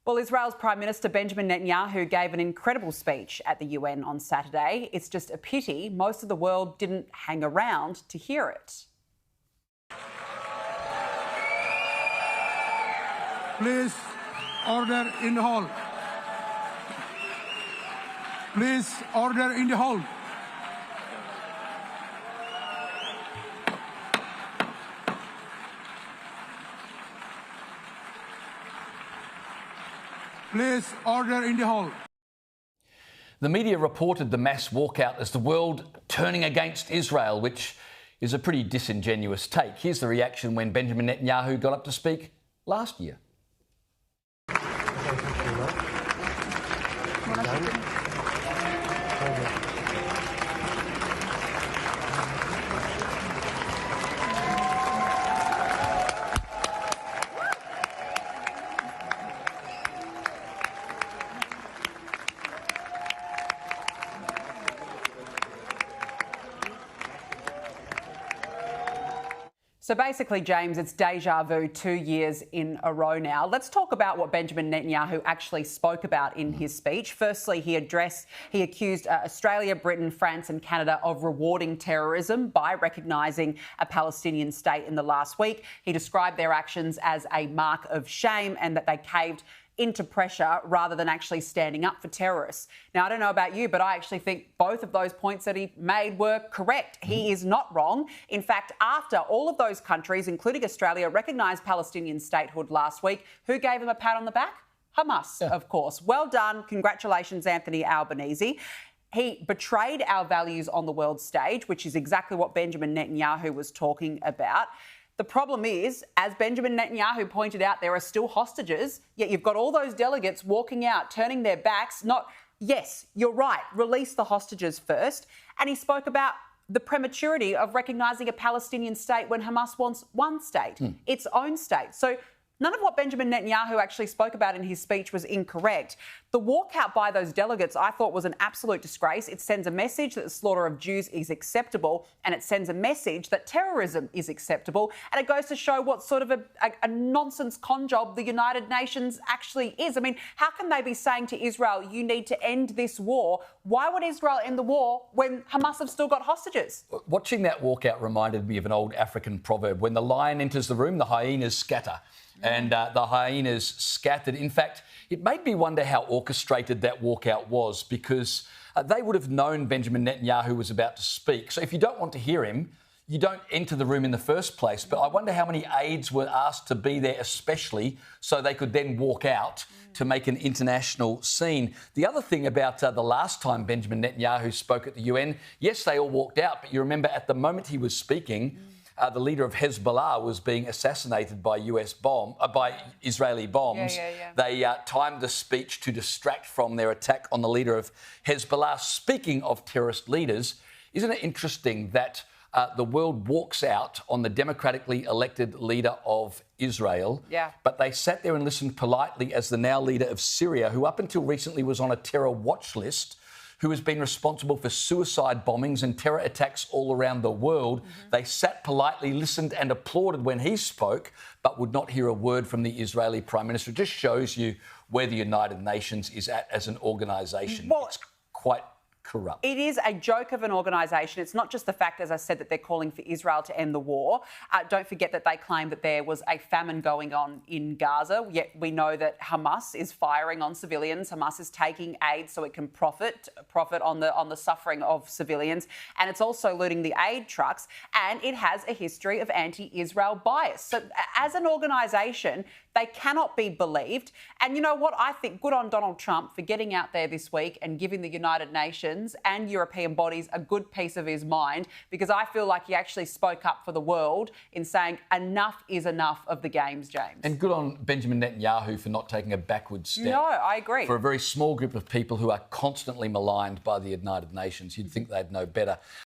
Well, Israel's Prime Minister Benjamin Netanyahu gave an incredible speech at the UN on Saturday. It's just a pity most of the world didn't hang around to hear it. Please, order in the hall. Please, order in the hall. Please, order in the hall. The media reported the mass walkout as the world turning against Israel, which is a pretty disingenuous take. Here's the reaction when Benjamin Netanyahu got up to speak last year. So basically, James, it's déjà vu 2 years in a row now. Let's talk about what Benjamin Netanyahu actually spoke about in his speech. Firstly, he accused Australia, Britain, France and Canada of rewarding terrorism by recognising a Palestinian state in the last week. He described their actions as a mark of shame and that they caved into pressure rather than actually standing up for terrorists. Now, I don't know about you, but I actually think both of those points that he made were correct. He is not wrong. In fact, after all of those countries, including Australia, recognised Palestinian statehood last week, who gave him a pat on the back? Hamas, of course. Well done. Congratulations, Anthony Albanese. He betrayed our values on the world stage, which is exactly what Benjamin Netanyahu was talking about. The problem is, as Benjamin Netanyahu pointed out, there are still hostages, yet you've got all those delegates walking out, turning their backs, yes, you're right, release the hostages first. And he spoke about the prematurity of recognising a Palestinian state when Hamas wants one state, its own state. So none of what Benjamin Netanyahu actually spoke about in his speech was incorrect. The walkout by those delegates, I thought, was an absolute disgrace. It sends a message that the slaughter of Jews is acceptable, and it sends a message that terrorism is acceptable. And it goes to show what sort of a nonsense con job the United Nations actually is. I mean, how can they be saying to Israel, you need to end this war? Why would Israel end the war when Hamas have still got hostages? Watching that walkout reminded me of an old African proverb. When the lion enters the room, the hyenas scatter. And the hyenas scattered. In fact, it made me wonder how orchestrated that walkout was, because they would have known Benjamin Netanyahu was about to speak. So if you don't want to hear him, you don't enter the room in the first place. But I wonder how many aides were asked to be there especially so they could then walk out to make an international scene. The other thing about the last time Benjamin Netanyahu spoke at the UN, yes, they all walked out, but you remember at the moment he was speaking, the leader of Hezbollah was being assassinated by by Israeli bombs. They timed the speech to distract from their attack on the leader of Hezbollah. Speaking of terrorist leaders, isn't it interesting that the world walks out on the democratically elected leader of Israel, but they sat there and listened politely as the now leader of Syria, who up until recently was on a terror watch list, who has been responsible for suicide bombings and terror attacks all around the world. They sat politely, listened and applauded when he spoke, but would not hear a word from the Israeli Prime Minister. It just shows you where the United Nations is at as an organisation. Well, it's quite corrupt. It is a joke of an organisation. It's not just the fact, as I said, that they're calling for Israel to end the war. Don't forget that they claim that there was a famine going on in Gaza, yet we know that Hamas is firing on civilians. Hamas is taking aid so it can profit on the suffering of civilians, and it's also looting the aid trucks, and it has a history of anti-Israel bias. So as an organisation, they cannot be believed. And you know what? I think good on Donald Trump for getting out there this week and giving the United Nations and European bodies a good piece of his mind, because I feel like he actually spoke up for the world in saying enough is enough of the games, James. And good on Benjamin Netanyahu for not taking a backward step. No, I agree. For a very small group of people who are constantly maligned by the United Nations, you'd think they'd know better.